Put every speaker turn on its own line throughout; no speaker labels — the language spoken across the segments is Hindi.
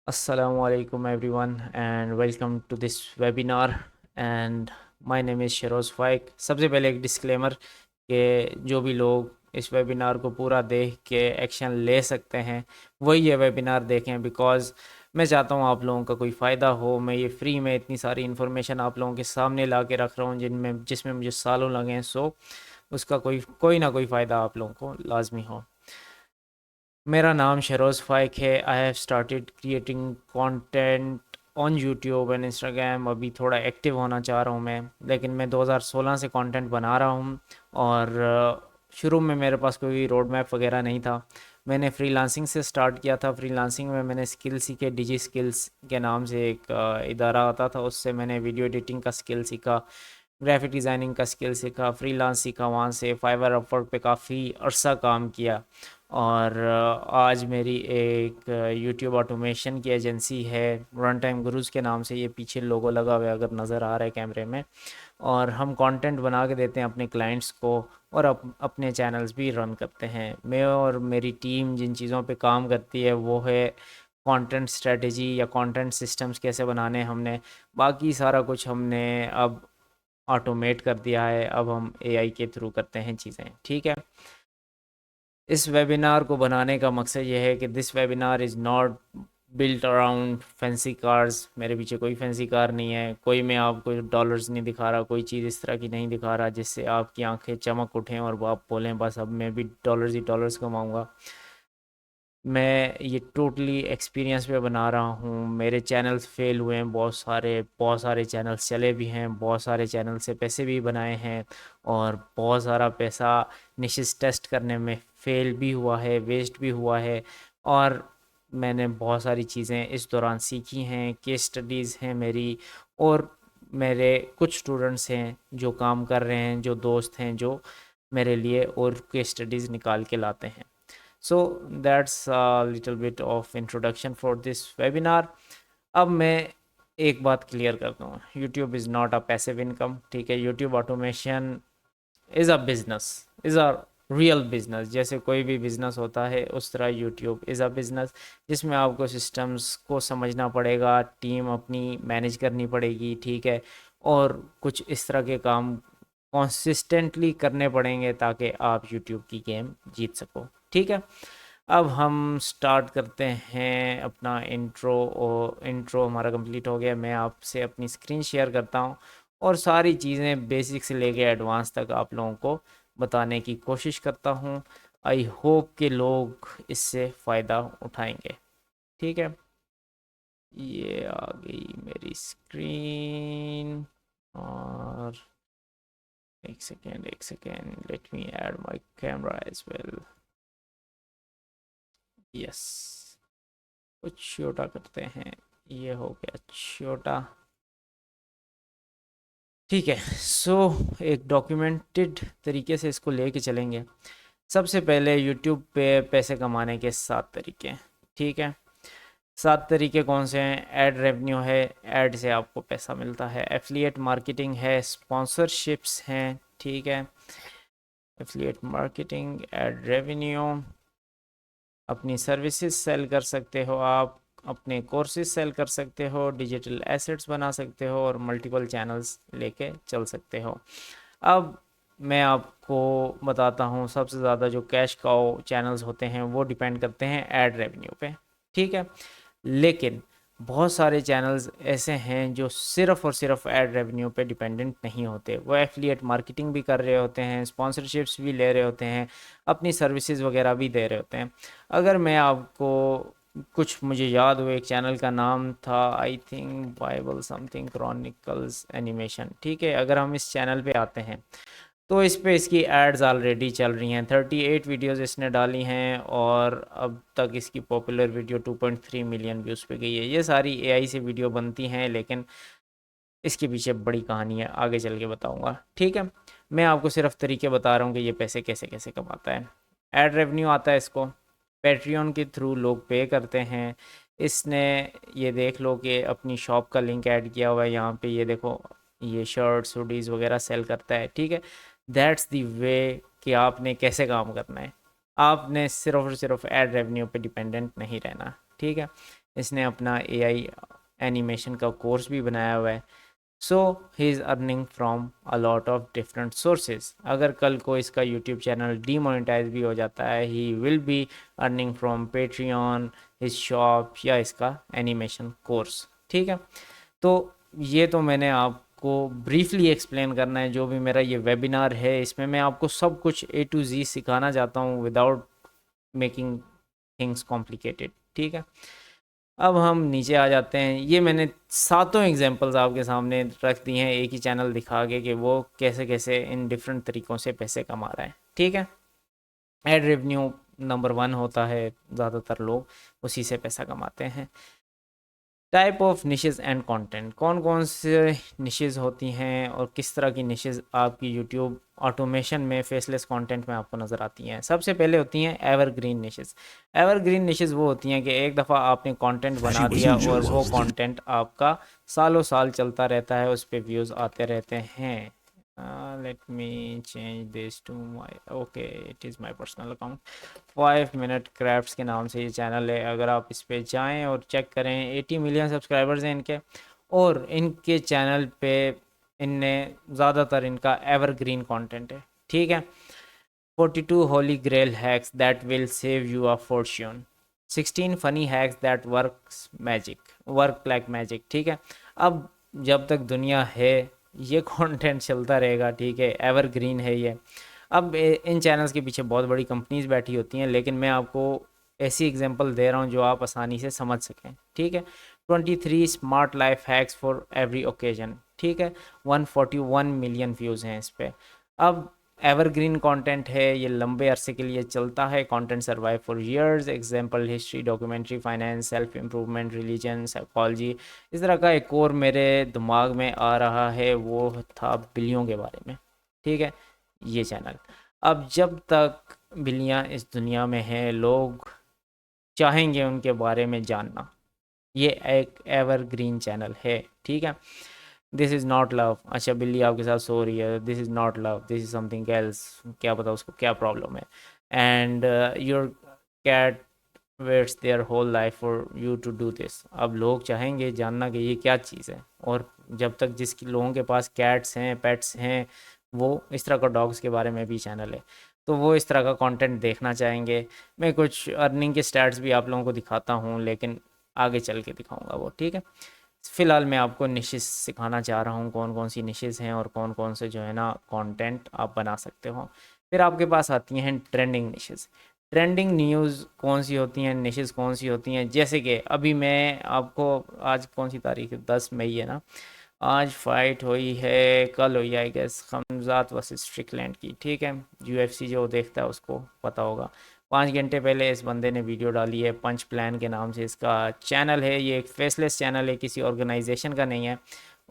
Assalamualaikum everyone and welcome to this webinar and my name is Sharoz फ़ाइक। सबसे पहले एक डिस्क्लेमर कि जो भी लोग इस वेबिनार को पूरा देख के एक्शन ले सकते हैं वही ये वेबिनार देखें, बिकॉज़ मैं चाहता हूँ आप लोगों का कोई फ़ायदा हो। मैं ये फ्री में इतनी सारी इन्फॉर्मेशन आप लोगों के सामने ला के रख रहा हूँ जिसमें मुझे सालों लगे हैं, सो उसका कोई ना कोई फ़ायदा आप लोगों को लाजमी हो। मेरा नाम शरोज़ फ़ाइक है। I have started creating content on YouTube and Instagram. अभी थोड़ा एक्टिव होना चाह रहा हूँ मैं, लेकिन मैं 2016 से कंटेंट बना रहा हूँ और शुरू में मेरे पास कोई रोड मैप वगैरह नहीं था। मैंने फ्रीलांसिंग से स्टार्ट किया था। फ्रीलांसिंग में मैंने स्किल सीखे। डिजी स्किल्स के नाम से एक इदारा आता था, उससे मैंने वीडियो एडिटिंग का स्किल सीखा, ग्राफिक डिज़ाइनिंग का स्किल सीखा, फ्रीलांस सीखा। वहाँ से फाइवर अपवर्क पे काफ़ी अरसा काम किया और आज मेरी एक यूट्यूब ऑटोमेशन की एजेंसी है, रन टाइम गुरुज के नाम से। ये पीछे लोगो लगा हुआ है अगर नज़र आ रहा है कैमरे में। और हम कंटेंट बना के देते हैं अपने क्लाइंट्स को और अपने चैनल्स भी रन करते हैं। मैं और मेरी टीम जिन चीज़ों पे काम करती है वो है कंटेंट स्ट्रेटजी या कंटेंट सिस्टम्स कैसे बनाने हैं हमने। बाकी सारा कुछ हमने अब ऑटोमेट कर दिया है। अब हम एआई के थ्रू करते हैं चीज़ें, ठीक है। इस वेबिनार को बनाने का मकसद ये है कि this webinar is not built around fancy cars. मेरे पीछे कोई फैंसी कार नहीं है, कोई मैं आपको डॉलर्स नहीं दिखा रहा, कोई चीज़ इस तरह की नहीं दिखा रहा जिससे आपकी आंखें चमक उठें और वो आप बोलें बस अब मैं भी डॉलर्स ही डॉलर्स कमाऊंगा। मैं ये टोटली एक्सपीरियंस पे बना रहा हूँ। मेरे चैनल्स फेल हुए हैं, बहुत सारे चैनल्स चले भी हैं, बहुत सारे चैनल से पैसे भी बनाए हैं और बहुत सारा पैसा निशिस टेस्ट करने में फेल भी हुआ है, वेस्ट भी हुआ है। और मैंने बहुत सारी चीज़ें इस दौरान सीखी हैं, केस स्टडीज़ हैं मेरी, और मेरे कुछ स्टूडेंट्स हैं जो काम कर रहे हैं, जो दोस्त हैं जो मेरे लिए और केस स्टडीज़ निकाल के लाते हैं। So that's little bit of introduction for this webinar. अब मैं एक बात क्लियर करता हूँ, YouTube is not a passive income, ठीक है। YouTube automation is a business, is a real business. जैसे कोई भी बिजनेस होता है उस तरह यूट्यूब इज़ अ बिजनेस, जिसमें आपको सिस्टम्स को समझना पड़ेगा, टीम अपनी मैनेज करनी पड़ेगी, ठीक है। और कुछ इस तरह के काम कॉन्सिस्टेंटली करने पड़ेंगे ताकि आप यूट्यूब की गेम जीत सको, ठीक है। अब हम स्टार्ट करते हैं अपना इंट्रो। और इंट्रो हमारा कंप्लीट हो गया। मैं आपसे अपनी स्क्रीन शेयर करता हूँ और सारी चीज़ें बेसिक से लेके एडवांस तक आप लोगों को बताने की कोशिश करता हूँ। आई होप कि लोग इससे फ़ायदा उठाएंगे, ठीक है। ये आ गई मेरी स्क्रीन। और एक second let me add my camera as well. Yes, कुछ छोटा करते हैं। ये हो गया छोटा, ठीक है। सो एक डॉक्यूमेंटेड तरीके से इसको लेके चलेंगे। सबसे पहले यूट्यूब पे पैसे कमाने के 7 तरीके हैं, ठीक है। 7 तरीके कौन से हैं? ऐड रेवेन्यू है, ऐड से आपको पैसा मिलता है। एफिलिएट मार्केटिंग है, स्पॉन्सरशिप्स हैं, ठीक है। एफिलिएट मार्केटिंग, ऐड रेवेन्यू, अपनी सर्विसेज सेल कर सकते हो आप, अपने कोर्सेज सेल कर सकते हो, डिजिटल एसेट्स बना सकते हो और मल्टीपल चैनल्स लेके चल सकते हो। अब मैं आपको बताता हूँ, सबसे ज़्यादा जो कैश काउ चैनल्स होते हैं वो डिपेंड करते हैं ऐड रेवेन्यू पे, ठीक है। लेकिन बहुत सारे चैनल्स ऐसे हैं जो सिर्फ़ और सिर्फ ऐड रेवेन्यू पे डिपेंडेंट नहीं होते। वो एफिलिएट मार्केटिंग भी कर रहे होते हैं, स्पॉन्सरशिप्स भी ले रहे होते हैं, अपनी सर्विसेज वगैरह भी दे रहे होते हैं। अगर मैं आपको कुछ, मुझे याद हो एक चैनल का नाम था I think Bible something chronicles animation, ठीक है। अगर हम इस चैनल पे आते हैं तो इस पे इसकी एड्स ऑलरेडी चल रही हैं। 38 वीडियोस इसने डाली हैं और अब तक इसकी पॉपुलर वीडियो 2.3 मिलियन व्यूज़ पे गई है। ये सारी एआई से वीडियो बनती हैं, लेकिन इसके पीछे बड़ी कहानी है, आगे चल के बताऊंगा, ठीक है। मैं आपको सिर्फ तरीके बता रहा हूँ कि ये पैसे कैसे कैसे कमाता है। ऐड रेवेन्यू आता है इसको पेट्रियन के थ्रू लोग पे करते हैं। इसने, ये देख लो कि अपनी शॉप का लिंक ऐड किया हुआ है यहाँ पे, ये देखो, ये शर्ट्स हुडीज़ वगैरह सेल करता है, ठीक है। दैट्स द वे कि आपने कैसे काम करना है। आपने सिर्फ और सिर्फ ऐड रेवेन्यू पे डिपेंडेंट नहीं रहना, ठीक है। इसने अपना एआई एनिमेशन का कोर्स भी बनाया हुआ है। So he is earning from a lot of different sources. अगर कल को इसका यूट्यूब चैनल डीमोनेटाइज भी हो जाता है, he will be earning from Patreon, his shop या इसका एनिमेशन कोर्स। ठीक है, तो ये तो मैंने आपको ब्रीफली एक्सप्लेन करना है। जो भी मेरा ये वेबिनार है, इसमें मैं आपको सब कुछ ए टू जी सिखाना चाहता हूँ विदाउट मेकिंग थिंग्स कॉम्प्लिकेटेड। ठीक है, अब हम नीचे आ जाते हैं। ये मैंने सातों एग्जांपल्स आपके सामने रख दिए हैं एक ही चैनल दिखा के कि वो कैसे कैसे इन डिफरेंट तरीक़ों से पैसे कमा रहा है। ठीक है, एड रेवेन्यू नंबर 1 होता है, ज़्यादातर लोग उसी से पैसा कमाते हैं। Type of niches and content, कौन कौन से निशेज़ होती हैं और किस तरह की निशेज़ आपकी यूट्यूब ऑटोमेशन में फेसलेस कंटेंट में आपको नज़र आती हैं। सबसे पहले होती हैं एवरग्रीन निशेज़। एवरग्रीन निशेज़ वो होती हैं कि एक दफ़ा आपने कंटेंट बना दिया और वो कंटेंट आपका सालों साल चलता रहता है, उस पर व्यूज़ आते रहते हैं। Let me change this to my, okay it is my personal account. 5 minute crafts के नाम से ये चैनल है। अगर आप इस पे जाएं और चेक करें, 80 मिलियन सब्सक्राइबर्स हैं इनके, और इनके चैनल पे इनने ज़्यादातर इनका एवरग्रीन कंटेंट है। ठीक है, 42 holy grail hacks that will save you a fortune, 16 funny hacks that work like magic. ठीक है, अब जब तक दुनिया है ये कंटेंट चलता रहेगा। ठीक है, एवरग्रीन है ये। अब इन चैनल्स के पीछे बहुत बड़ी कंपनीज बैठी होती हैं, लेकिन मैं आपको ऐसी एग्जांपल दे रहा हूँ जो आप आसानी से समझ सकें। ठीक है, 23 smart life hacks for every occasion. ठीक है, 141 मिलियन व्यूज़ हैं इस पर। अब एवरग्रीन कंटेंट है, ये लंबे अरसे के लिए चलता है। Content survive for years, example history, documentary, finance, self improvement, religion, psychology. इस तरह का एक और मेरे दिमाग में आ रहा है, वो था बिल्लियों के बारे में। ठीक है, ये चैनल, अब जब तक बिल्लियाँ इस दुनिया में हैं, लोग चाहेंगे उनके बारे में जानना। ये एक एवरग्रीन चैनल है। ठीक है, दिस इज़ नॉट लव, अच्छा बिल्ली आपके साथ सो रही है, this is not love, this is something else, क्या पता उसको क्या प्रॉब्लम है। And your cat waits their whole life for you to do this. अब लोग चाहेंगे जानना कि ये क्या चीज़ है, और जब तक जिसकी लोगों के पास कैट्स हैं, पेट्स हैं, वो इस तरह का डॉग्स के बारे में भी चैनल है, तो वो इस तरह का कंटेंट देखना चाहेंगे। मैं कुछ अर्निंग के स्टैट्स भी आप लोगों को दिखाता हूँ, लेकिन आगे चल के दिखाऊंगा वो। ठीक है, फ़िलहाल मैं आपको निशेस सिखाना चाह रहा हूँ, कौन कौन सी निशेस हैं और कौन कौन से जो है ना कंटेंट आप बना सकते हो। फिर आपके पास आती हैं ट्रेंडिंग निशेस। ट्रेंडिंग न्यूज़ कौन सी होती हैं, निशेस कौन सी होती हैं, जैसे कि अभी मैं आपको, आज कौन सी तारीख है, 10 मई है ना, आज फाइट हुई है, कल हुई I guess, Khamzat versus Strickland की। ठीक है, यूएफसी जो देखता है उसको पता होगा। 5 घंटे पहले इस बंदे ने वीडियो डाली है, पंच प्लान के नाम से इसका चैनल है। ये एक फेसलेस चैनल है, किसी ऑर्गेनाइजेशन का नहीं है,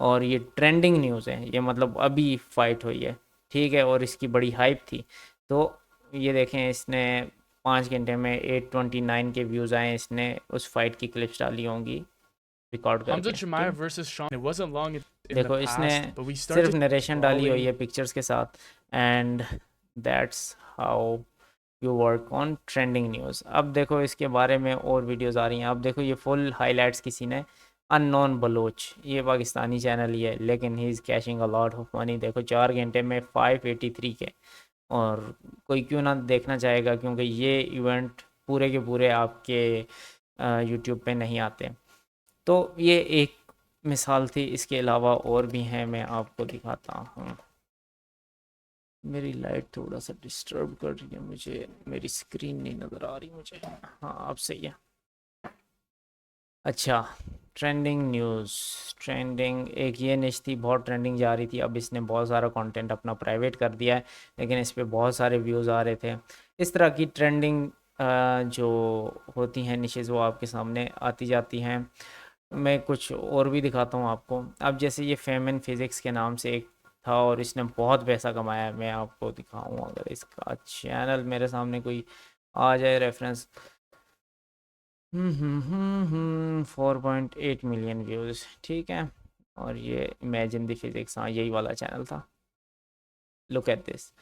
और ये ट्रेंडिंग न्यूज़ है। ये मतलब अभी फाइट हुई है। ठीक है, और इसकी बड़ी हाइप थी। तो ये देखें, इसने 5 घंटे में 829 के व्यूज़ आए। इसने उस फाइट की क्लिप्स डाली होंगी रिकॉर्ड
Hamza
करके। ठीक
Chimaev
है,
versus Sean. It wasn't long in the
देखो इसने
past, but we
सिर्फ
started
नरेशन डाली हुई
following.
है पिक्चर्स के साथ, and that's how you work on trending news. अब देखो इसके बारे में और वीडियोस आ रही हैं। अब देखो ये फुल हाइलाइट्स किसी ने, अननोन बलोच, ये पाकिस्तानी चैनल ही है, लेकिन he is caching a lot of money. देखो 4 घंटे में 583 के, और कोई क्यों ना देखना चाहेगा, क्योंकि ये इवेंट पूरे के पूरे आपके यूट्यूब पे नहीं आते। तो ये एक मिसाल थी, इसके अलावा और भी हैं, मैं आपको दिखाता हूँ। मेरी लाइट थोड़ा सा डिस्टर्ब कर रही है मुझे, मेरी स्क्रीन नहीं नज़र आ रही मुझे। हाँ अब सही है। अच्छा, ट्रेंडिंग न्यूज़, ट्रेंडिंग एक ये निश थी, बहुत ट्रेंडिंग जा रही थी। अब इसने बहुत सारा कंटेंट अपना प्राइवेट कर दिया है, लेकिन इस पे बहुत सारे व्यूज़ आ रहे थे। इस तरह की ट्रेंडिंग जो होती हैं निशेज़, वो आपके सामने आती जाती हैं। मैं कुछ और भी दिखाता हूँ आपको। अब जैसे ये फेमन फिज़िक्स के नाम से एक था, और इसने बहुत पैसा कमाया है। मैं आपको दिखाऊँ, अगर इसका चैनल मेरे सामने कोई आ जाए रेफरेंस। 4.8 million views. ठीक है, और ये इमेजिन द फिज़िक्स, हाँ यही वाला चैनल था। लुक एट दिस,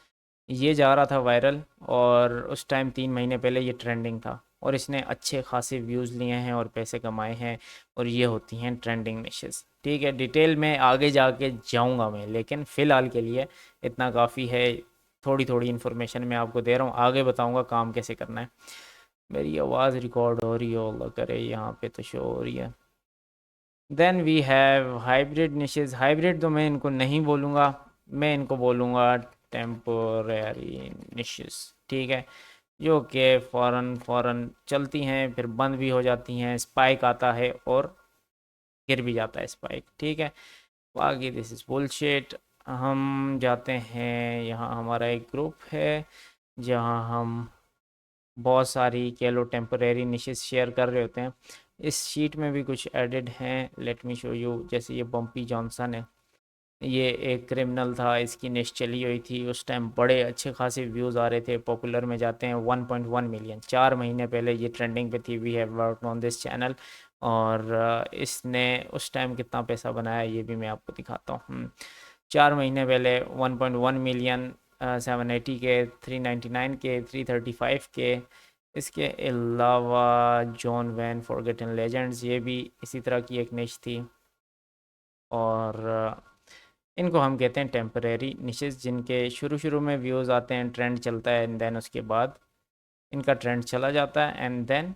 ये जा रहा था वायरल, और उस टाइम 3 महीने पहले ये ट्रेंडिंग था, और इसने अच्छे खासे व्यूज़ लिए हैं और पैसे कमाए हैं, और ये होती हैं ट्रेंडिंग निशेस। ठीक है, डिटेल में आगे जाके जाऊंगा मैं, लेकिन फ़िलहाल के लिए इतना काफ़ी है। थोड़ी थोड़ी इन्फॉर्मेशन मैं आपको दे रहा हूँ, आगे बताऊंगा काम कैसे करना है। मेरी आवाज़ रिकॉर्ड हो रही है, अल्लाह करे, यहाँ पे तो शो हो रही है। Then we have hybrid niches. Hybrid तो मैं इनको नहीं बोलूँगा, मैं इनको बोलूँगा टेम्पोरेरी निशेस। ठीक है, जो कि फ़ौरन फ़ौरन चलती हैं, फिर बंद भी हो जाती हैं, स्पाइक आता है और गिर भी जाता है स्पाइक। ठीक है, बाकी दिस इज़ बुलशिट। हम जाते हैं, यहाँ हमारा एक ग्रुप है जहाँ हम बहुत सारी केलो टेम्परेरी निशेस शेयर कर रहे होते हैं। इस शीट में भी कुछ एडिड हैं, लेट मी शो यू। जैसे ये बम्पी जॉनसन है, ये एक क्रिमिनल था, इसकी निश चली हुई थी, उस टाइम बड़े अच्छे खासे व्यूज़ आ रहे थे, पॉपुलर में जाते हैं 1.1 मिलियन। 4 महीने पहले ये ट्रेंडिंग पे थी, we have worked on this channel. और इसने उस टाइम कितना पैसा बनाया ये भी मैं आपको दिखाता हूँ। 4 महीने पहले 1.1 मिलियन, 780 के, 399 के, 335 के। इसके अलावा जॉन वैन फॉरगेटन लेजेंड्स, ये भी इसी तरह की एक निश थी। और इनको हम कहते हैं टेम्परेरी निशेस, जिनके शुरू शुरू में व्यूज़ आते हैं, ट्रेंड चलता है, एंड देन उसके बाद इनका ट्रेंड चला जाता है, एंड देन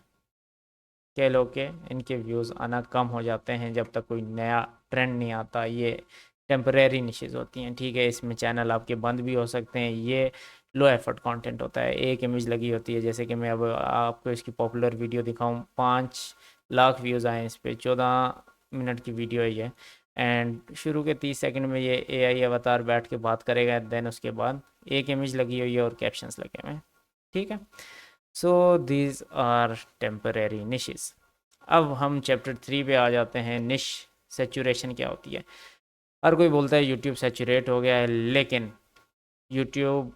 कह लो कि इनके व्यूज़ आना कम हो जाते हैं जब तक कोई नया ट्रेंड नहीं आता। ये टेम्परेरी निशेस होती हैं। ठीक है, इसमें चैनल आपके बंद भी हो सकते हैं। ये लो एफर्ट कंटेंट होता है, एक इमेज लगी होती है। जैसे कि मैं अब आपको इसकी पॉपुलर वीडियो दिखाऊं, 5 लाख व्यूज़ आए इस पर, 14 मिनट की वीडियो है ये। एंड शुरू के 30 सेकंड में ये एआई अवतार बैठ के बात करेगा, देन उसके बाद एक इमेज लगी हुई है और कैप्शंस लगे हुए हैं। ठीक है, so these are temporary niches. अब हम चैप्टर 3 पे आ जाते हैं। निश सेचुरेशन क्या होती है? हर कोई बोलता है यूट्यूब सेचुरेट हो गया है, लेकिन यूट्यूब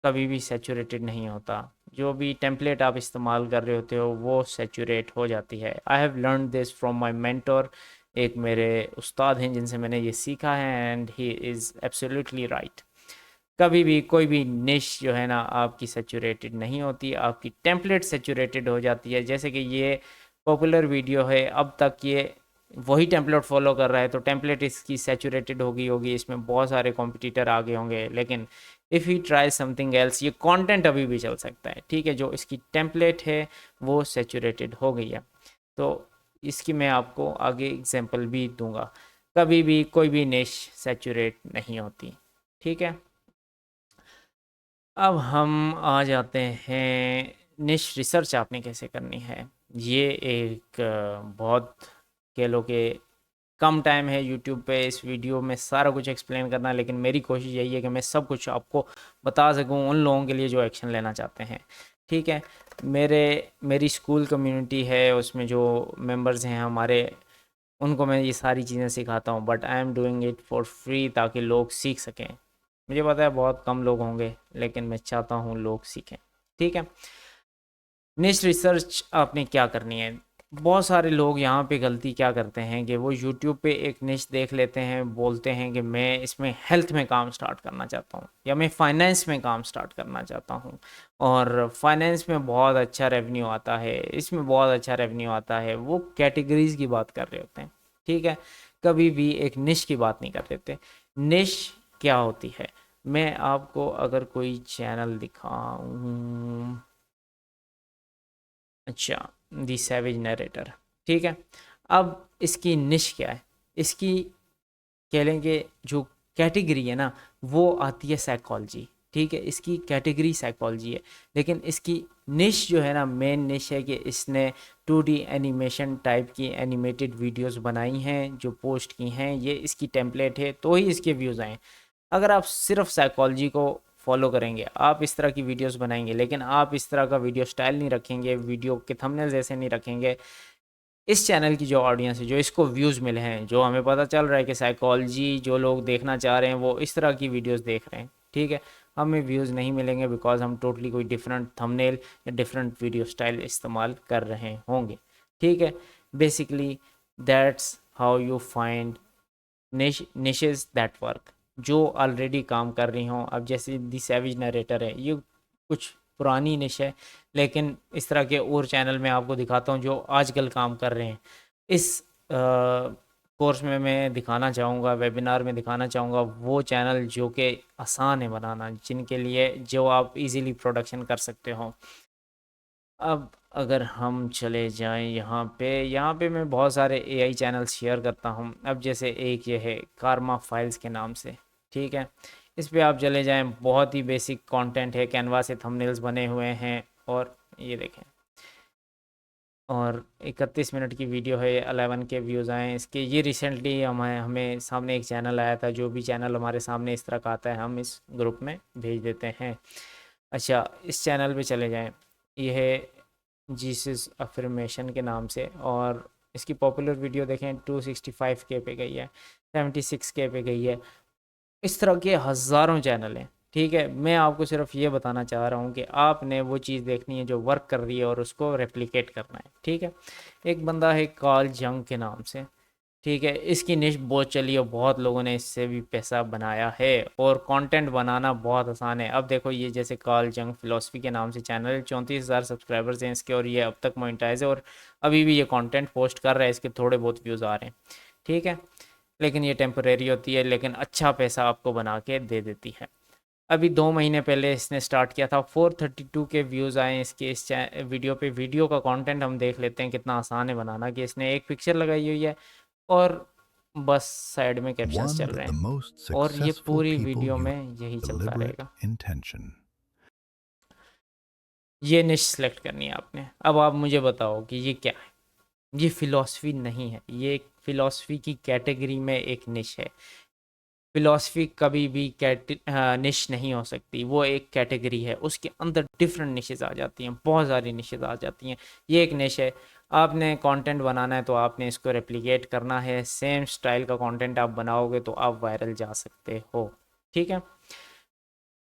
कभी भी सेचुरेटेड नहीं होता। जो भी टेम्पलेट आप इस्तेमाल कर रहे होते हो वो सेचुरेट हो जाती है। I have learn this from my mentor. एक मेरे उस्ताद हैं जिनसे मैंने ये सीखा है, and he is absolutely right. कभी भी कोई भी निश जो है ना आपकी सेचुरेटेड नहीं होती, आपकी टेम्पलेट सेचुरेटेड हो जाती है। जैसे कि ये पॉपुलर वीडियो है, अब तक ये वही टेम्पलेट फॉलो कर रहा है, तो टेम्पलेट इसकी सेचुरेटेड होगी, इसमें बहुत सारे कॉम्पिटिटर आगे होंगे। लेकिन if he try something else, ये कंटेंट अभी भी चल सकता है। ठीक है, जो इसकी टेम्पलेट है वो सेचुरेटेड हो गई है। तो इसकी मैं आपको आगे एग्जांपल भी दूंगा। कभी भी कोई भी निश सेचुरेट नहीं होती। ठीक है, अब हम आ जाते हैं निश रिसर्च आपने कैसे करनी है। ये एक बहुत कह लो कि कम टाइम है यूट्यूब पे इस वीडियो में सारा कुछ एक्सप्लेन करना, लेकिन मेरी कोशिश यही है कि मैं सब कुछ आपको बता सकूं उन लोगों के लिए जो एक्शन लेना चाहते हैं। ठीक है, मेरी स्कूल कम्युनिटी है, उसमें जो मेंबर्स हैं हमारे, उनको मैं ये सारी चीज़ें सिखाता हूँ, but I am doing it for free, ताकि लोग सीख सकें। मुझे पता है बहुत कम लोग होंगे, लेकिन मैं चाहता हूँ लोग सीखें। ठीक है, निश रिसर्च आपने क्या करनी है। बहुत सारे लोग यहाँ पे गलती क्या करते हैं कि वो यूट्यूब पे एक निश देख लेते हैं, बोलते हैं कि मैं इसमें हेल्थ में काम स्टार्ट करना चाहता हूँ, या मैं फाइनेंस में काम स्टार्ट करना चाहता हूँ, और फाइनेंस में बहुत अच्छा रेवेन्यू आता है, इसमें बहुत अच्छा रेवेन्यू आता है। वो कैटेगरीज की बात कर रहे होते हैं। ठीक है, कभी भी एक निश की बात नहीं कर देते। निश क्या होती है, मैं आपको अगर कोई चैनल दिखाऊं, अच्छा, दी सैविज नरेटर। ठीक है, अब इसकी निश क्या है, इसकी कह लेंगे जो कैटेगरी है ना, वो आती है साइकोलॉजी। ठीक है, इसकी कैटेगरी साइकोलॉजी है, लेकिन इसकी निश जो है ना, मेन निश है कि इसने 2D एनिमेशन टाइप की एनिमेटेड वीडियोस बनाई हैं, जो पोस्ट की हैं, ये इसकी टेम्पलेट है, तो ही इसके व्यूज़ आए। अगर आप सिर्फ साइकोलॉजी को फॉलो करेंगे, आप इस तरह की वीडियोस बनाएंगे, लेकिन आप इस तरह का वीडियो स्टाइल नहीं रखेंगे, वीडियो के थंबनेल जैसे नहीं रखेंगे, इस चैनल की जो ऑडियंस है, जो इसको व्यूज़ मिले हैं, जो हमें पता चल रहा है कि साइकोलॉजी जो लोग देखना चाह रहे हैं वो इस तरह की वीडियोस देख रहे हैं। ठीक है, हमें व्यूज़ नहीं मिलेंगे, बिकॉज हम टोटली कोई डिफरेंट थंबनेल या डिफरेंट वीडियो स्टाइल इस्तेमाल कर रहे होंगे। ठीक है, basically that's how you find niches that work, जो ऑलरेडी काम कर रही हों। अब जैसे दी सैविज नरेटर है, ये कुछ पुरानी निश है, लेकिन इस तरह के और चैनल मैं आपको दिखाता हूँ जो आजकल काम कर रहे हैं। इस कोर्स में मैं दिखाना चाहूँगा, वेबिनार में दिखाना चाहूँगा वो चैनल जो कि आसान है बनाना, जिनके लिए जो आप इजीली प्रोडक्शन कर सकते हो। अब अगर हम चले जाएं यहाँ पे मैं बहुत सारे एआई चैनल शेयर करता हूँ। अब जैसे एक ये है कारमा फाइल्स के नाम से, ठीक है। इस पे आप चले जाएं, बहुत ही बेसिक कंटेंट है, कैनवा से थंबनेल्स बने हुए हैं और ये देखें, और 31 मिनट की वीडियो है, 11 के व्यूज़ आए हैं इसके। ये रिसेंटली हमें सामने एक चैनल आया था, जो भी चैनल हमारे सामने इस तरह का आता है हम इस ग्रुप में भेज देते हैं। अच्छा, इस चैनल पे चले जाएं, ये है जीसस अफर्मेशन के नाम से, और इसकी पॉपुलर वीडियो देखें 265K पे गई है, 76K पे गई है। इस तरह के हज़ारों चैनल हैं, ठीक है। मैं आपको सिर्फ ये बताना चाह रहा हूँ कि आपने वो चीज़ देखनी है जो वर्क कर रही है और उसको रेप्लिकेट करना है, ठीक है। एक बंदा है कार्ल जंग के नाम से, ठीक है। इसकी निश बहुत चली और बहुत लोगों ने इससे भी पैसा बनाया है, और कंटेंट बनाना बहुत आसान है। अब देखो, ये जैसे कार्ल जंग फिलोसफी के नाम से चैनल, 34,000 सब्सक्राइबर्स हैं इसके, और ये अब तक मोनेटाइज है और अभी भी ये कंटेंट पोस्ट कर रहा है, इसके थोड़े बहुत व्यूज़ आ रहे हैं, ठीक है। लेकिन ये टेम्परेरी होती है, लेकिन अच्छा पैसा आपको बना के दे देती है। अभी 2 महीने पहले इसने स्टार्ट किया था, 432 के व्यूज़ आए इसके इस वीडियो पे। वीडियो का कंटेंट हम देख लेते हैं कितना आसान है बनाना, कि इसने एक पिक्चर लगाई हुई है और बस साइड में कैप्शंस चल
One of
रहे
the
हैं,
most
और ये
successful
पूरी
people
वीडियो
use
में यही चलता
deliberate
रहेगा।
intention.
ये निश सेलेक्ट करनी है आपने। अब आप मुझे बताओ कि ये क्या है। ये फ़िलॉसफ़ी नहीं है, ये एक फ़िलॉसफ़ी की कैटेगरी में एक निश है। फ़िलॉसफ़ी कभी भी निश नहीं हो सकती, वो एक कैटेगरी है, उसके अंदर डिफरेंट निशेज़ आ जाती हैं, बहुत सारी निशेज़ आ जाती हैं। ये एक निश है, आपने कंटेंट बनाना है तो आपने इसको रेप्लिकेट करना है, सेम स्टाइल का कंटेंट आप बनाओगे तो आप वायरल जा सकते हो, ठीक है।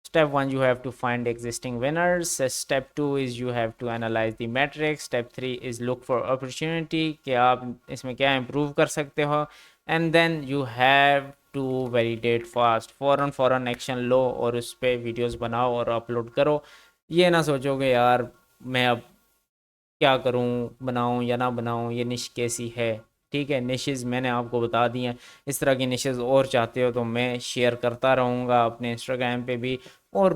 Step 1, you have to find existing winners. Step 2 is you have to analyze the metrics. Step 3 is look for opportunity, कि आप इसमें क्या improve कर सकते हो। And then you have to validate fast, फ़ौरन एक्शन लो और उस पर वीडियोज़ बनाओ और अपलोड करो। ये ना सोचोगे यार मैं अब क्या करूं, बनाऊं या ना बनाऊं, ये निश कैसी है, ठीक है। निशेज़ मैंने आपको बता दी हैं। इस तरह की निशेज़ और चाहते हो तो मैं शेयर करता रहूँगा अपने इंस्टाग्राम पे भी, और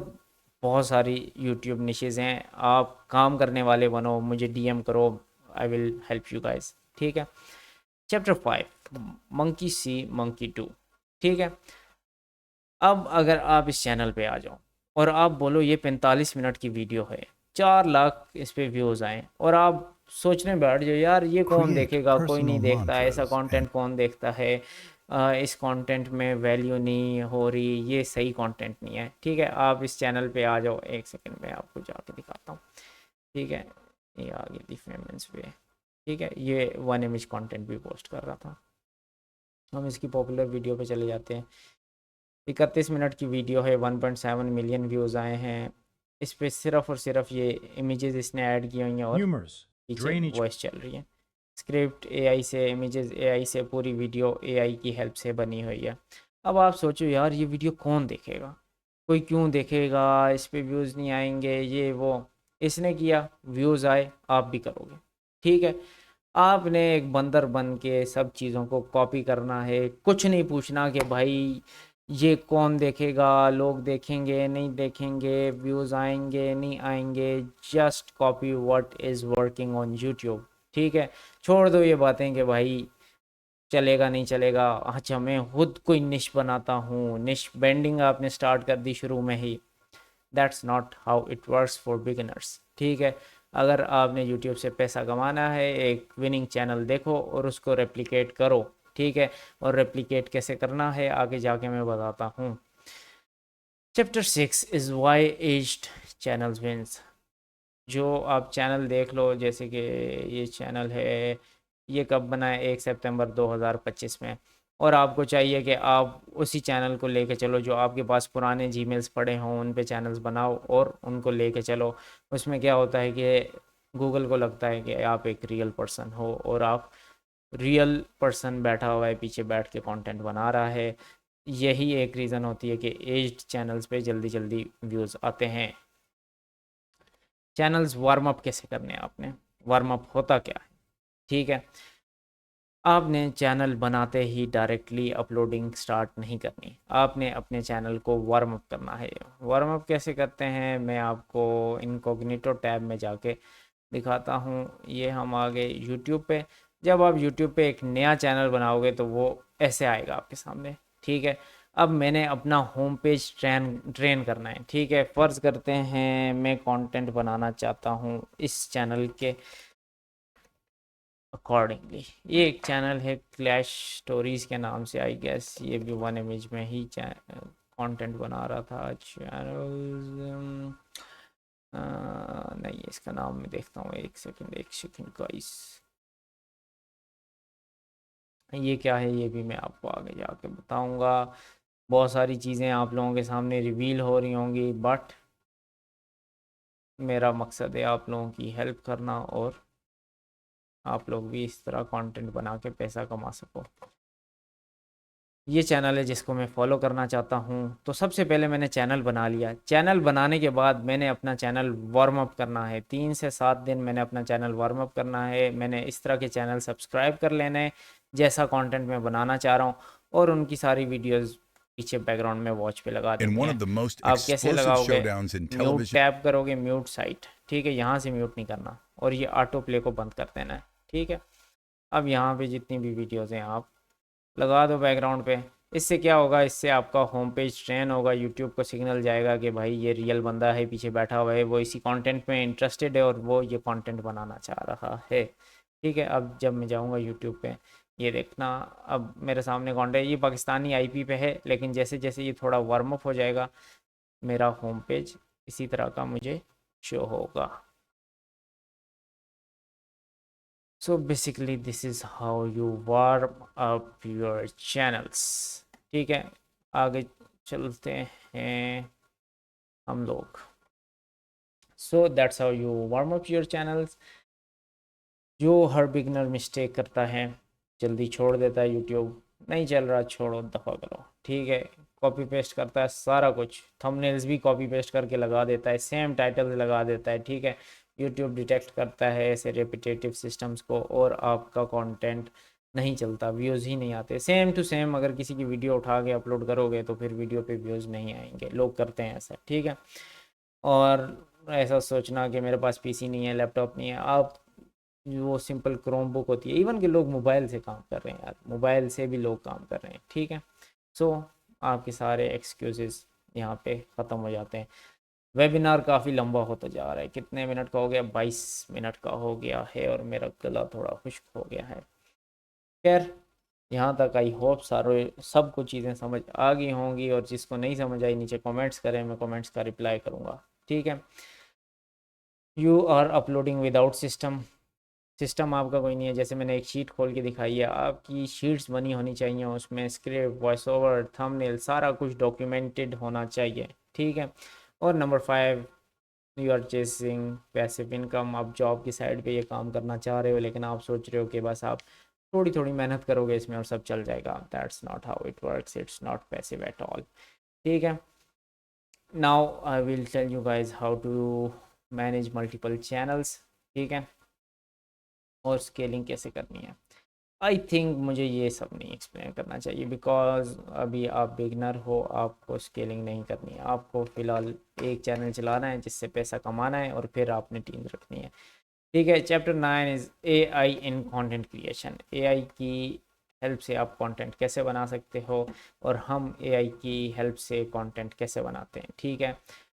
बहुत सारी यूट्यूब निशेज़ हैं। आप काम करने वाले बनो, मुझे डीएम करो, I will help you guys, ठीक है। चैप्टर 5, मंकी सी मंकी 2, ठीक है। अब अगर आप इस चैनल पे आ जाओ और आप बोलो ये 45 मिनट की वीडियो है, 4 लाख इस पे व्यूज़ आए, और आप सोचने बैठ जाओ यार ये कौन
Create
देखेगा, कोई नहीं
personal
देखता, ऐसा
mantras and
कंटेंट कौन देखता है, इस कंटेंट में वैल्यू नहीं हो रही, ये सही कंटेंट नहीं है, ठीक है। आप इस चैनल पे आ जाओ, एक सेकंड में आपको जाके दिखाता हूँ, ठीक है। ये आ गई थी फेमेंस पे, ठीक है। ये 1 इमेज कंटेंट भी पोस्ट कर रहा था। हम इसकी पॉपुलर वीडियो पे चले जाते हैं। 31 मिनट की वीडियो है, 1.7 मिलियन व्यूज़ आए हैं इस पे। सिर्फ और सिर्फ ये इमेजेस इसने ऐड की हुई हैं और
Humors
पीछे
drainage
वॉइस चल रही है। स्क्रिप्ट एआई से, इमेजेस एआई से, पूरी वीडियो एआई की हेल्प से बनी हुई है। अब आप सोचो यार ये वीडियो कौन देखेगा, कोई क्यों देखेगा, इस पे व्यूज़ नहीं आएंगे, ये वो। इसने किया, व्यूज़ आए, आप भी करोगे, ठीक है। आपने एक बंदर बन के सब चीज़ों को कॉपी करना है, कुछ नहीं पूछना कि भाई ये कौन देखेगा, लोग देखेंगे नहीं देखेंगे, व्यूज़ आएंगे नहीं आएंगे। Just copy what is working on YouTube, ठीक है। छोड़ दो ये बातें कि भाई चलेगा नहीं चलेगा। अच्छा मैं खुद कोई निश बनाता हूँ, निश बेंडिंग आपने स्टार्ट कर दी शुरू में ही। That's not how it works for beginners, ठीक है। अगर आपने यूट्यूब से पैसा कमाना है, एक विनिंग चैनल देखो और उसको रेप्लिकेट करो, ठीक है। और रेप्लिकेट कैसे करना है आगे जाके मैं बताता हूँ। Chapter 6 is why aged channels wins. जो आप चैनल देख लो, जैसे कि ये चैनल है, ये कब बना है, 1 सितंबर 2025 में। और आपको चाहिए कि आप उसी चैनल को लेके चलो, जो आपके पास पुराने जीमेल्स पड़े हों उन पे चैनल्स बनाओ और उनको लेके चलो। उसमें क्या होता है कि गूगल को लगता है कि आप एक रियल पर्सन हो, और आप रियल पर्सन बैठा हुआ है पीछे बैठ के कंटेंट बना रहा है। यही एक रीज़न होती है कि एज्ड चैनल्स पे जल्दी जल्दी व्यूज़ आते हैं। चैनल्स वार्म अप कैसे करने हैं आपने, वार्म अप होता क्या है, ठीक है। आपने चैनल बनाते ही डायरेक्टली अपलोडिंग स्टार्ट नहीं करनी, आपने अपने चैनल को वार्म अप करना है। वार्म अप कैसे करते हैं मैं आपको इनकॉग्निटो टैब में जाके दिखाता हूँ। ये हम आ गए यूट्यूब पे। जब आप यूट्यूब पे एक नया चैनल बनाओगे तो वो ऐसे आएगा आपके सामने, ठीक है। अब मैंने अपना होम पेज ट्रेन करना है, ठीक है। फ़र्ज़ करते हैं मैं कंटेंट बनाना चाहता हूँ इस चैनल के अकॉर्डिंगली। ये एक चैनल है क्लैश स्टोरीज के नाम से, आई गेस ये भी वन इमेज में ही कंटेंट बना रहा था। चैनल नहीं, इसका नाम मैं देखता हूँ, एक सेकंड गाइस। ये क्या है ये भी मैं आपको आगे जाके बताऊंगा। बहुत सारी चीज़ें आप लोगों के सामने रिवील हो रही होंगी, बट मेरा मकसद है आप लोगों की हेल्प करना और आप लोग भी इस तरह कंटेंट बना के पैसा कमा सको। ये चैनल है जिसको मैं फॉलो करना चाहता हूँ। तो सबसे पहले मैंने चैनल बना लिया। चैनल बनाने के बाद मैंने अपना चैनल वार्म अप करना है। 3 से 7 दिन मैंने अपना चैनल वार्म अप करना है। मैंने इस तरह के चैनल सब्सक्राइब कर लेने हैं जैसा कंटेंट मैं बनाना चाह रहा हूँ, और उनकी सारी वीडियोस पीछे बैकग्राउंड में वॉच पे लगा
In
देनी
one
है।
of the most
आप कैसे
explosive
लगाओगे,
showdowns in
mute
television.
Tap करोगे, म्यूट साइट, ठीक है। यहाँ से म्यूट नहीं करना और ये ऑटो प्ले को बंद कर देना है, ठीक है। अब यहाँ पे जितनी भी वीडियोज़ हैं आप लगा दो बैकग्राउंड पे। इससे क्या होगा, इससे आपका होम पेज ट्रेन होगा, यूट्यूब को सिग्नल जाएगा कि भाई ये रियल बंदा है, पीछे बैठा हुआ है, वो इसी कंटेंट में इंटरेस्टेड है और वो ये कंटेंट बनाना चाह रहा है, ठीक है। अब जब मैं जाऊंगा यूट्यूब पे, ये देखना अब मेरे सामने कंटेंट, ये पाकिस्तानी आईपी पे है, लेकिन जैसे जैसे ये थोड़ा वार्म अप हो जाएगा मेरा होम पेज इसी तरह का मुझे शो होगा। So basically this is how you warm up your channels, ठीक है। आगे चलते हैं हम लोग। So that's how you warm up your channels। जो हर बिगनर मिस्टेक करता है, जल्दी छोड़ देता है, यूट्यूब नहीं चल रहा छोड़ो दफ़ा करो, ठीक है। कॉपी पेस्ट करता है सारा कुछ, थंबनेल्स भी कॉपी पेस्ट करके लगा देता है, सेम टाइटल लगा देता है, ठीक है। यूट्यूब डिटेक्ट करता है ऐसे रेपिटेटिव सिस्टम्स को और आपका कंटेंट नहीं चलता, व्यूज़ ही नहीं आते। सेम टू सेम अगर किसी की वीडियो उठा के अपलोड करोगे तो फिर वीडियो पे व्यूज़ नहीं आएंगे, लोग करते हैं ऐसा, ठीक है। और ऐसा सोचना कि मेरे पास पीसी नहीं है, लैपटॉप नहीं है, आप वो सिंपल क्रोम बुक होती है, इवन के लोग मोबाइल से काम कर रहे हैं यार, मोबाइल से भी लोग काम कर रहे हैं, ठीक है। सो आपके सारे एक्सक्यूजेस यहाँ पे ख़त्म हो जाते हैं। वेबिनार काफ़ी लंबा होता जा रहा है, कितने मिनट का हो गया, 22 मिनट का हो गया है और मेरा गला थोड़ा खुश्क हो गया है। खैर यहाँ तक आई होप सारे सबको चीज़ें समझ आ गई होंगी, और जिसको नहीं समझ आई नीचे कमेंट्स करें, मैं कमेंट्स का रिप्लाई करूँगा, ठीक है। You are uploading without system, system आपका कोई नहीं है। जैसे मैंने एक शीट खोल के दिखाई है, आपकी शीट्स बनी होनी चाहिए, उसमें स्क्रिप्ट, वॉइस ओवर, थंबनेल सारा कुछ डॉक्यूमेंटेड होना चाहिए, ठीक है। और number 5, you are chasing passive income. आप जॉब की साइड पे ये काम करना चाह रहे हो, लेकिन आप सोच रहे हो कि बस आप थोड़ी थोड़ी मेहनत करोगे इसमें और सब चल जाएगा। That's not how it works, it's not passive at all, ठीक है। Now I will tell you guys how to manage multiple channels, ठीक है, और स्केलिंग कैसे करनी है। आई थिंक मुझे ये सब नहीं एक्सप्लेन करना चाहिए, बिकॉज अभी आप बिगनर हो, आपको स्केलिंग नहीं करनी है। आपको फ़िलहाल एक चैनल चलाना है जिससे पैसा कमाना है और फिर आपने टीम रखनी है, ठीक है। Chapter 9 is AI in content creation. AI की हेल्प से आप कंटेंट कैसे बना सकते हो और हम AI की हेल्प से कंटेंट कैसे बनाते हैं, ठीक है।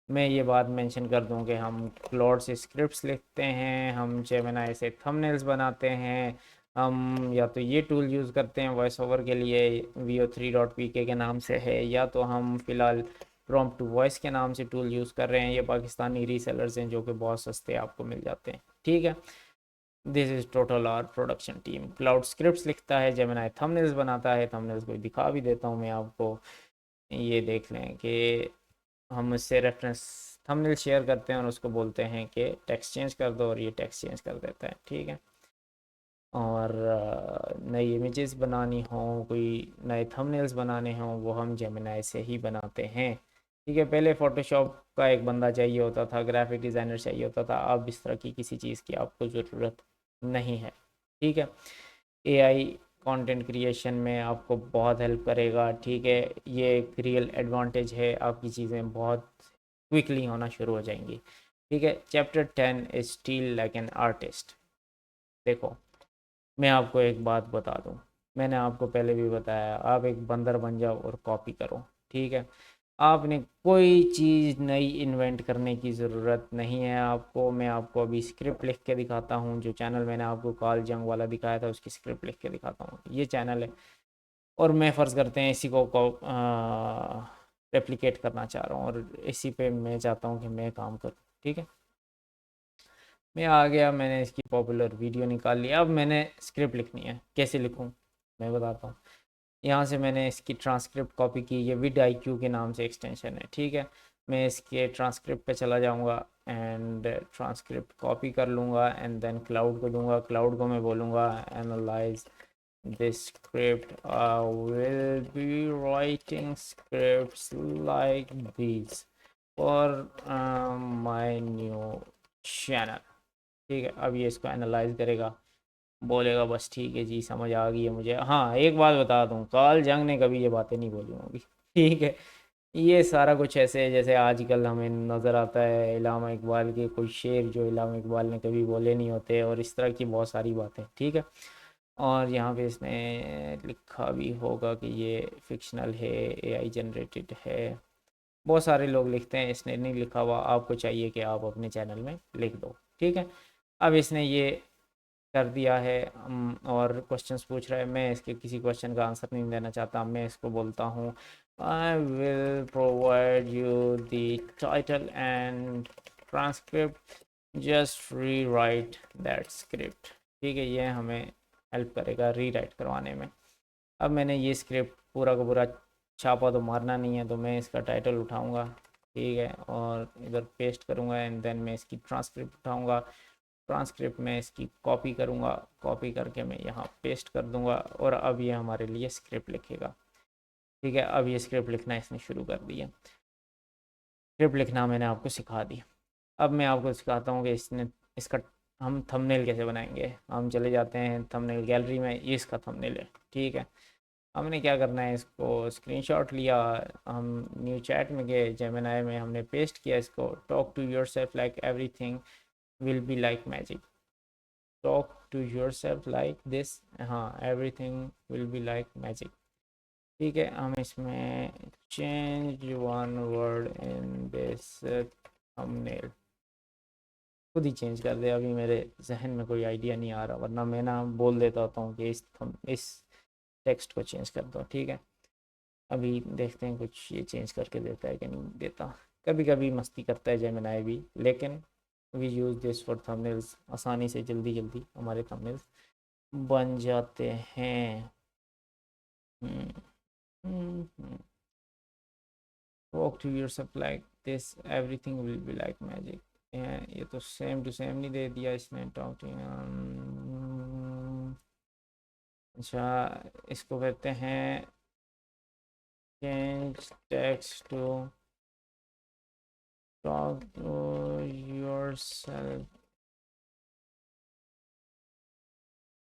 मैं ये बात मेंशन कर दूं कि हम क्लॉड से स्क्रिप्ट्स लिखते हैं, हम जेमिनाई से थंबनेल्स बनाते हैं, हम या तो ये टूल यूज़ करते हैं वॉइस ओवर के लिए, vo3.pk के नाम से है, या तो हम फ़िलहाल प्रॉम्प्ट टू वॉइस के नाम से टूल यूज़ कर रहे हैं। ये पाकिस्तानी रीसेलर्स हैं जो कि बहुत सस्ते आपको मिल जाते हैं, ठीक है। This is total our production team. Claude scripts लिखता है, जेमिनाई थंबनेल्स बनाता है। थंबनेल्स को दिखा भी देता हूँ मैं आपको, ये देख लें कि हम उससे रेफरेंस थंबनेल शेयर करते हैं और उसको बोलते हैं कि टेक्स्ट चेंज कर दो, और ये टेक्स्ट चेंज कर देता है, ठीक है। और नई इमेजेस बनानी हो, कोई नए थंबनेल्स बनाने हों, वो हम जेमिनाई से ही बनाते हैं। ठीक है, पहले फोटोशॉप का एक बंदा चाहिए होता था, ग्राफिक डिज़ाइनर चाहिए होता था, अब इस तरह की किसी चीज़ की आपको ज़रूरत नहीं है। ठीक है, एआई कंटेंट क्रिएशन में आपको बहुत हेल्प करेगा। ठीक है, ये एक रियल एडवांटेज है, आपकी चीज़ें बहुत क्विकली होना शुरू हो जाएंगी। ठीक है, chapter 10 is steel like an artist. देखो, मैं आपको एक बात बता दूं, मैंने आपको पहले भी बताया, आप एक बंदर बन जाओ और कॉपी करो। ठीक है, आपने कोई चीज़ नई इन्वेंट करने की ज़रूरत नहीं है आपको। मैं आपको अभी स्क्रिप्ट लिख के दिखाता हूँ, जो चैनल मैंने आपको कार्ल जंग वाला दिखाया था उसकी स्क्रिप्ट लिख के दिखाता हूँ, ये चैनल है। और मैं फ़र्ज़ करते हैं इसी को रेप्लिकेट करना चाह रहा हूँ, और इसी पे मैं चाहता हूँ कि मैं काम करूँ। ठीक है, मैं आ गया, मैंने इसकी पॉपुलर वीडियो निकाल ली। अब मैंने स्क्रिप्ट लिखनी है, कैसे लिखूँ मैं बताता हूँ। यहाँ से मैंने इसकी ट्रांसक्रिप्ट कॉपी की, ये विड आई क्यू के नाम से एक्सटेंशन है। ठीक है, मैं इसके ट्रांसक्रिप्ट पे चला जाऊँगा एंड ट्रांसक्रिप्ट कॉपी कर लूँगा एंड देन क्लाउड को दूंगा। क्लाउड को मैं बोलूँगा analyse this script, I will be writing scripts like this for my new channel. ठीक है, अब ये इसको एनालाइज करेगा, बोलेगा बस ठीक है जी, समझ आ गई है मुझे। हाँ, एक बात बता दूँ, कार्ल जंग ने कभी ये बातें नहीं बोली होंगी। ठीक है, ये सारा कुछ ऐसे है जैसे आजकल हमें नज़र आता है इलामा इकबाल के कोई शेर जो इलामा इकबाल ने कभी बोले नहीं होते, और इस तरह की बहुत सारी बातें। ठीक है, और यहाँ पे इसने लिखा भी होगा कि ये फिक्शनल है, एआई जनरेटेड है। बहुत सारे लोग लिखते हैं, इसने नहीं लिखा हुआ, आपको चाहिए कि आप अपने चैनल में लिख दो। ठीक है, अब इसने ये कर दिया है। और क्वेश्चंस पूछ रहा है, मैं इसके किसी क्वेश्चन का आंसर नहीं देना चाहता, मैं इसको बोलता हूँ I will provide you the title and transcript, just री राइट दैट स्क्रिप्ट। ठीक है, ये हमें हेल्प करेगा री राइट करवाने में। अब मैंने ये स्क्रिप्ट पूरा का पूरा छापा तो मारना नहीं है, तो मैं इसका टाइटल उठाऊँगा। ठीक है, और इधर पेस्ट करूँगा एंड देन मैं इसकी ट्रांसक्रिप्ट उठाऊँगा, ट्रांसक्रिप्ट में इसकी कॉपी करूँगा, कॉपी करके मैं यहाँ पेस्ट कर दूँगा, और अब ये हमारे लिए स्क्रिप्ट लिखेगा। ठीक है, अब ये स्क्रिप्ट लिखना इसने शुरू कर दिया। स्क्रिप्ट लिखना मैंने आपको सिखा दी। अब मैं आपको सिखाता हूँ कि इसने इसका हम थंबनेल कैसे बनाएंगे। हम चले जाते हैं थंबनेल गैलरी में, ये इसका थंबनेल है। ठीक है, हमने क्या करना है, इसको स्क्रीनशॉट लिया, हम न्यू चैट में गए, जेमिनाई में हमने पेस्ट किया इसको, talk to yourself like everything will be like magic, talk to yourself like this, हाँ, everything will be like magic। ठीक है, हम इसमें change one word in this thumbnail, खुद ही चेंज कर दे, अभी मेरे जहन में कोई आइडिया नहीं आ रहा, वरना मैं ना बोल देता होता हूँ कि इस टेक्स्ट को चेंज कर दो। ठीक है, अभी देखते हैं कुछ ये चेंज करके देता है कि नहीं देता। कभी कभी मस्ती करता है जेमिनाई भी, लेकिन we use this for thumbnails, आसानी से जल्दी जल्दी हमारे थंबनेल्स बन जाते हैं। Hmm, talk to yourself like this everything will be like magic. ये तो सेम टू सेम नहीं दे दिया इसने, टॉक टू। अच्छा, इसको कहते हैं change text to talk to yourself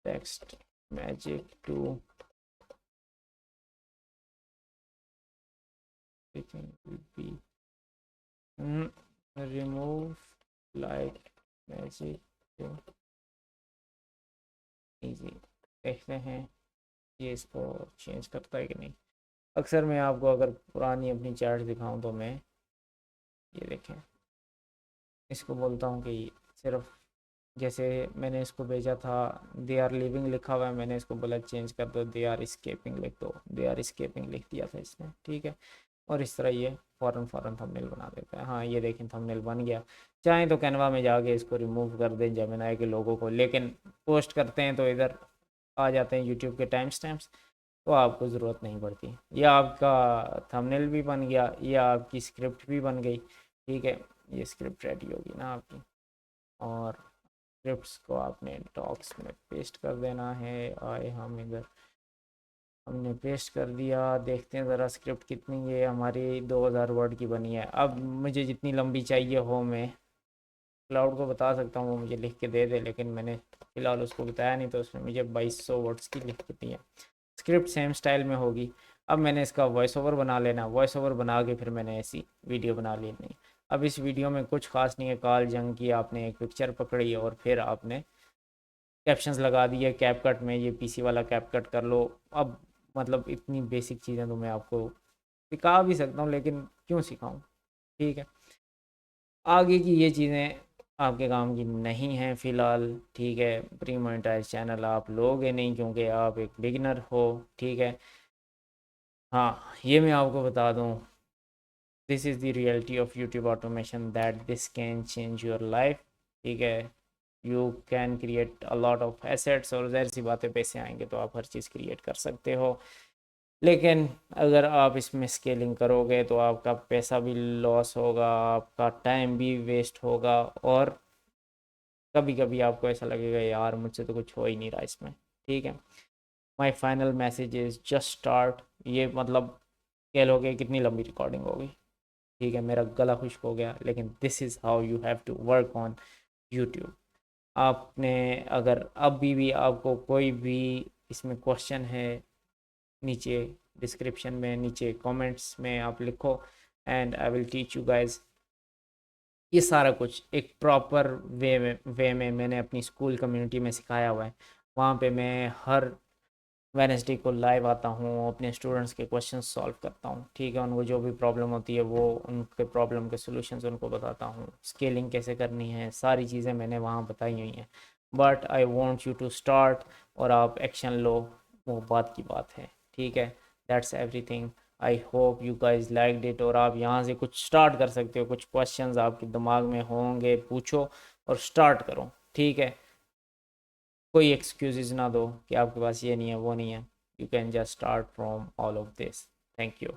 text magic to everything will be remove like magic to easy। देखते हैं ये इसको चेंज करता है कि नहीं। अक्सर मैं आपको अगर पुरानी अपनी चैट दिखाऊं तो मैं, ये देखें, इसको बोलता हूँ कि सिर्फ जैसे मैंने इसको भेजा था दे आर लिविंग लिखा हुआ है, मैंने इसको बोला चेंज कर दो दे आर स्केपिंग लिख दो, दे आर स्केपिंग लिख दिया था इसने। ठीक है, और इस तरह ये फ़ौरन फ़ौरन थंबनेल बना देता है। हाँ, ये देखें थंबनेल बन गया। चाहें तो कैनवा में जाके इसको रिमूव कर दें जेमिनाई के लोगों को, लेकिन पोस्ट करते हैं तो इधर आ जाते हैं यूट्यूब के टाइम स्टैम्प्स, तो आपको ज़रूरत नहीं पड़ती। या आपका थंबनेल भी बन गया, या आपकी स्क्रिप्ट भी बन गई। ठीक है, ये स्क्रिप्ट रेडी होगी ना आपकी, और स्क्रिप्ट्स को आपने डॉक्स में पेस्ट कर देना है। आए हम इधर हमने पेस्ट कर दिया। देखते हैं ज़रा स्क्रिप्ट कितनी, ये हमारी 2000 वर्ड की बनी है। अब मुझे जितनी लंबी चाहिए हो मैं क्लाउड को बता सकता हूँ, वो मुझे लिख के दे दे, लेकिन मैंने फ़िलहाल उसको बताया नहीं, तो उसने मुझे 2200 वर्ड्स की लिख के दी है। स्क्रिप्ट सेम स्टाइल में होगी। अब मैंने इसका वॉइस ओवर बना लेना, वॉइस ओवर बना के फिर मैंने ऐसी वीडियो बना लेनी। अब इस वीडियो में कुछ खास नहीं है, कॉल जंग की, आपने एक पिक्चर पकड़ी और फिर आपने कैप्शंस लगा दिए कैपकट में, ये पीसी वाला कैपकट कर लो। अब मतलब इतनी बेसिक चीज़ें तो मैं आपको सिखा भी सकता हूँ, लेकिन क्यों सिखाऊँ, ठीक है। आगे की ये चीज़ें आपके काम की नहीं हैं फ़िलहाल, ठीक है। प्री मोनेटाइज चैनल आप लोगे नहीं क्योंकि आप एक बिगिनर हो, ठीक है। हाँ, ये मैं आपको बता दूँ, this is the reality of YouTube automation, that this can change your life, ठीक है। You can create a lot of assets, और ज़ाहिर सी बातें पैसे आएंगे तो आप हर चीज़ क्रिएट कर सकते हो। लेकिन अगर आप इसमें स्केलिंग करोगे तो आपका पैसा भी लॉस होगा, आपका टाइम भी वेस्ट होगा, और कभी कभी आपको ऐसा लगेगा यार मुझसे तो कुछ हो ही नहीं रहा इसमें, ठीक है। My final message is just start. ये मतलब कह लोगे कितनी लंबी रिकॉर्डिंग होगी, ठीक है, मेरा गला खुश्क हो गया, लेकिन this is how you have to work on YouTube. आपने अगर अभी भी आपको कोई भी इसमें क्वेश्चन है, नीचे डिस्क्रिप्शन में, नीचे कमेंट्स में आप लिखो, and I will teach you guys. ये सारा कुछ एक प्रॉपर वे में मैंने अपनी स्कूल कम्युनिटी में सिखाया हुआ है। वहाँ पे मैं हर वेडनेसडे को लाइव आता हूँ, अपने स्टूडेंट्स के क्वेश्चन सॉल्व करता हूँ, ठीक है। उनको जो भी प्रॉब्लम होती है वो उनके प्रॉब्लम के सॉल्यूशंस उनको बताता हूँ, स्केलिंग कैसे करनी है, सारी चीज़ें मैंने वहाँ बताई हुई हैं। But I want you to start, और आप एक्शन लो, वो बात की बात है, ठीक है। That's everything. I hope you guys liked it, और आप यहाँ से कुछ स्टार्ट कर सकते हो, कुछ क्वेश्चंस आपके दिमाग में होंगे, पूछो और स्टार्ट करो, ठीक है। कोई एक्सक्यूजेज ना दो कि आपके पास ये नहीं है वो नहीं है। You can just start from all of this. Thank you.